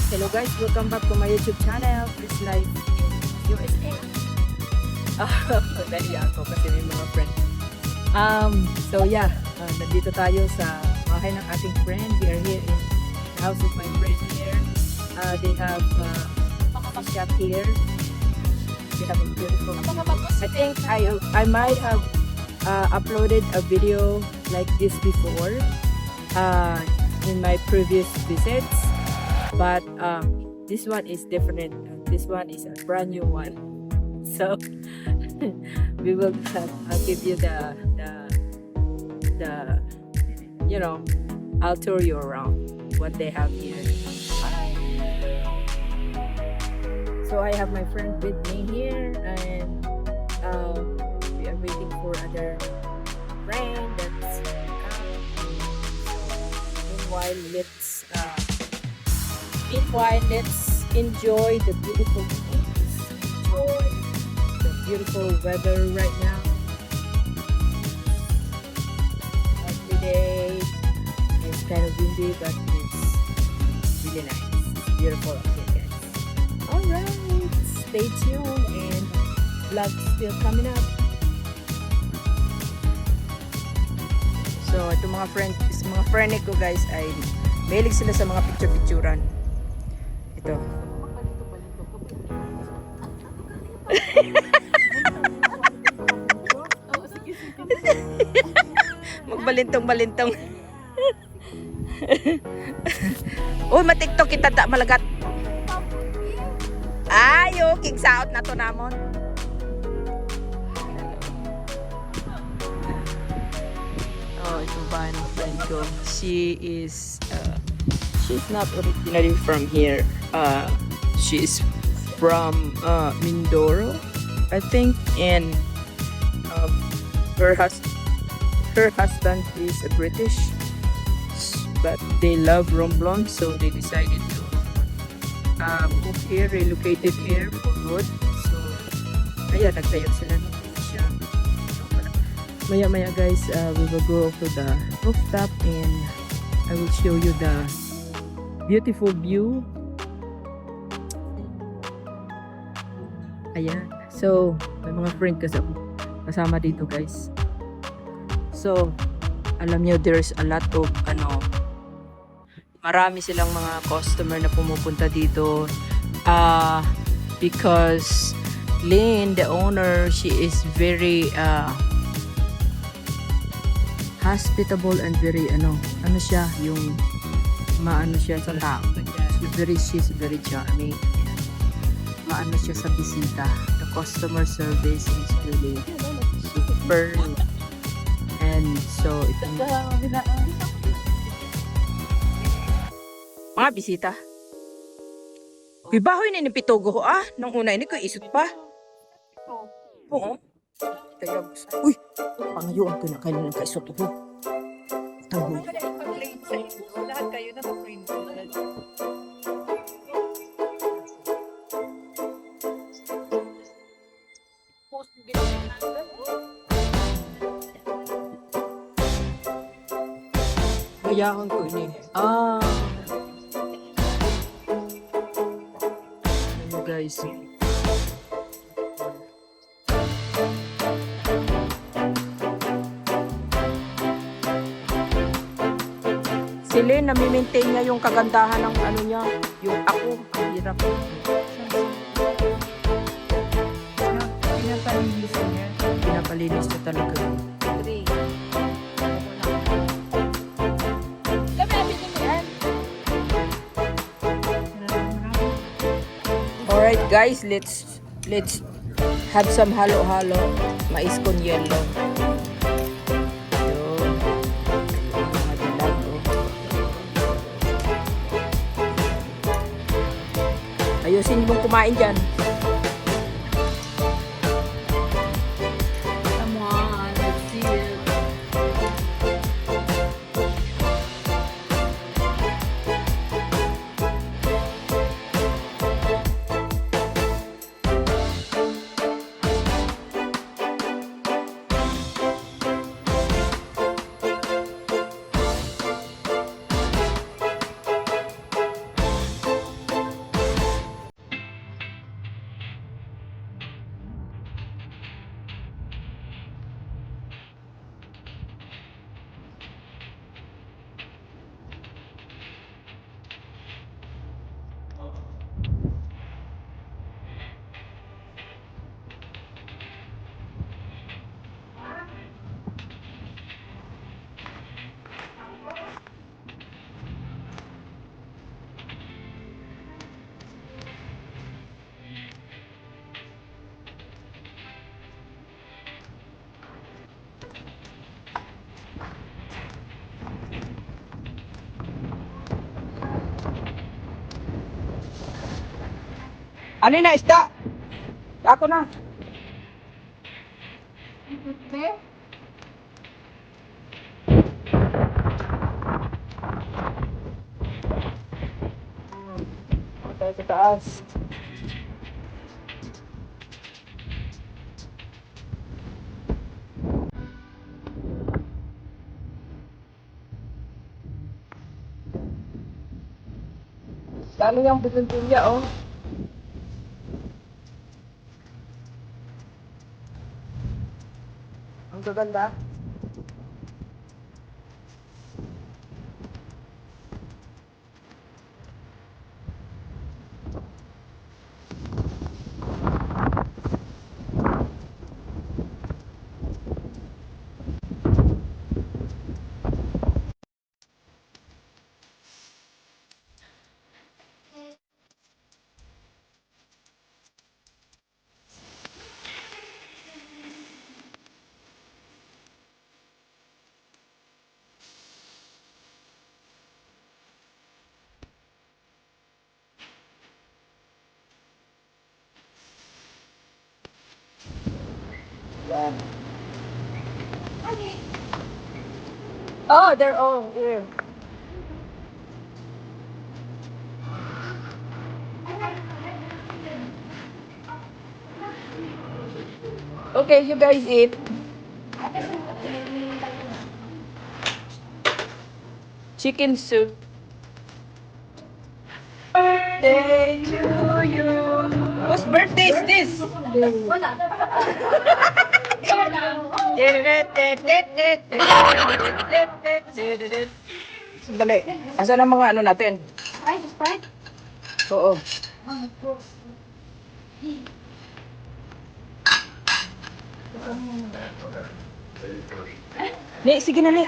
Hello guys, welcome back to my YouTube channel, Chris Life in USA. Dahil ako kasi may mga friend. So yeah, nandito tayo sa bahay ng ating friend. We are here in the house of my friend here. They have a shop here. They have a beautiful. I think I might have uploaded a video like this before in my previous visits, but this one is different. This one is a brand new one, so we will I'll give you the you know, I'll tour you around what they have here. So I have my friend with me here, and we are waiting for other friend that's coming. So meanwhile let's enjoy the beautiful things. Enjoy the beautiful weather right now. Every day it's kind of windy, but it's really nice. It's beautiful up here, guys. Alright, stay tuned, and vlog still coming up. So, itong mga friend ko guys ay mahilig sila sa mga picture-picturan. Ito. Magbalintong-balintong. Uy, matiktok kita da malagat. Ayo, king saot na to namon. Oh, ito ba ng friend ko? She's not originally from here. She's from Mindoro, I think, and her husband is a British, but they love Romblon, so they decided to move here, relocated here for good. So, ayan, nagtayo sila ng siya. Maya guys, we will go to the rooftop and I will show you the beautiful view. Ayan. So, may mga friend kasama dito guys. So, alam nyo, there's a lot of marami silang mga customer na pumupunta dito because Lynn, the owner, she is very hospitable and very siya, yung maano siya sa tao. She's very charming. Maano siya sa bisita. The customer service is really super. And so ito mga bisita. Kuy bahoy na ni pitogo ko nung una ini ko isut pa. Oo. Kaya uy, pangayuan ko na kayo ng kaisot ko. Tahoy. Lahat kayo na friend. Gayahan ko ini. Ano guys? Si Lynn, nami-maintain niya yung kagandahan ng niya. Yung ako, ang hirap. Pinapalinis niya. Pinapalinis niya talaga. Alright guys, let's have some halo-halo. Mais con yelo. Ayusin mong kumain dyan. Come on, let's see it. Ano na, isda? Ako na. Tayo sa taas. Dami yung butulya, oh. Ang gaganda. Yan. Oh, they're all here. Okay, you guys eat. Chicken soup. Birthday to you. Whose birthday is this? Sandali. Asan ang mga ano natin? Sprite? Oo. Ni, sige na, Ni.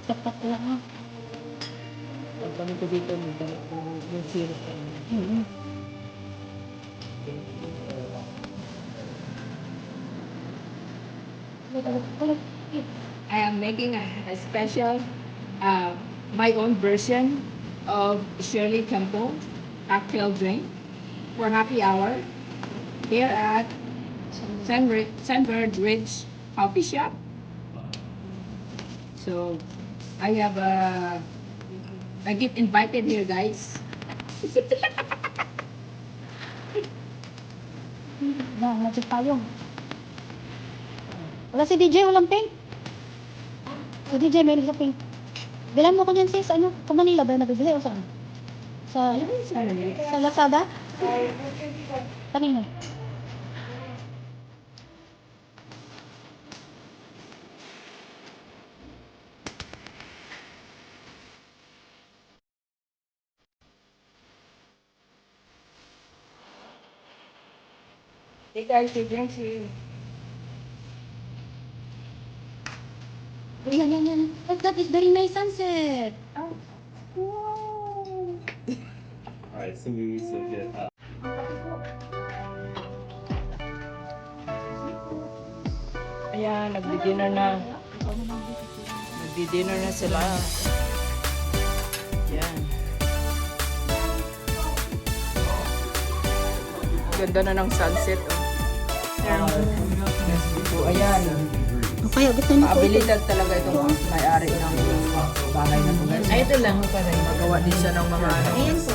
Tapat lang. Ang kami ko dito, yung syrup. I am making a special, my own version of Shirley Temple cocktail drink for happy hour here at Sandbird Ridge Coffee Shop. So, I get invited here, guys. Nag tayo. Wala si DJ, walang pink. Si DJ, meron sa pink. Bilan mo ko dyan sis, ano? Sa Manila ba nabibili o saan? Sa Lazada? Kanina. Hey guys, you drink here. Oh, yan. That is very nice sunset. Oh. Wow. Alright, so we will get Ayan, nagdi-dinner na. Nagdi-dinner na sila. Ayan. Ganda na ng sunset, oh. So, ayan. O kaya gusto niyo po ito. Abilidad talaga itong may-ari ng bahay na ito. Ay, ito lang pa rin. Magawa din siya ng mga ano. Ayan po.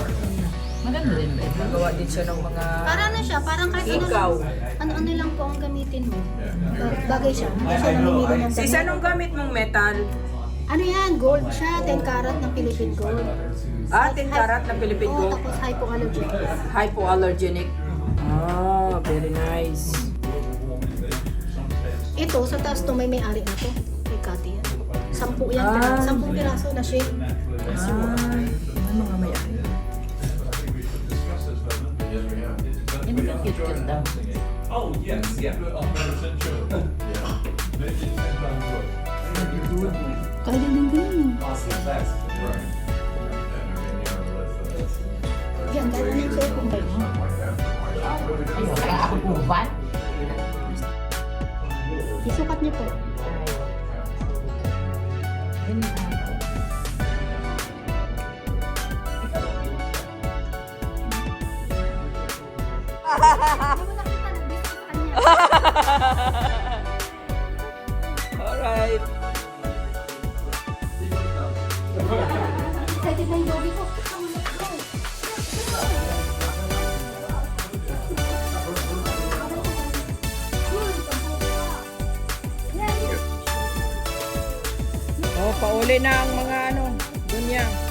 Maganda din ba ito? Magawa din siya ng mga Para ano siya, parang kahit ikaw. ano lang po ang gamitin mo. Bagay siya. Hindi siya namimili ng Sis, anong gamit mong metal? Ano yan? Gold siya. 10 karat ng Philippine Gold. 10 karat na Philippine Oo, gold. tapos hypoallergenic. Hypoallergenic. Ah, very nice. Ito, sa taas to may-ari na to. Kay Cathy yan. 10 yan. 10 piraso na shape. Ah, ano mga may-ari? picture daw. Oh, yes, yeah. 100% sure. Yeah. Make it 10 times worse. Kaya din din. Awesome, that's right. Yan, kaya na yung cellphone ba yun? Ayun, kaya ako uban. Isukat niyo po. Alright. Excited na yung doggy ko. Oh, pauli na ang mga ano, dunya.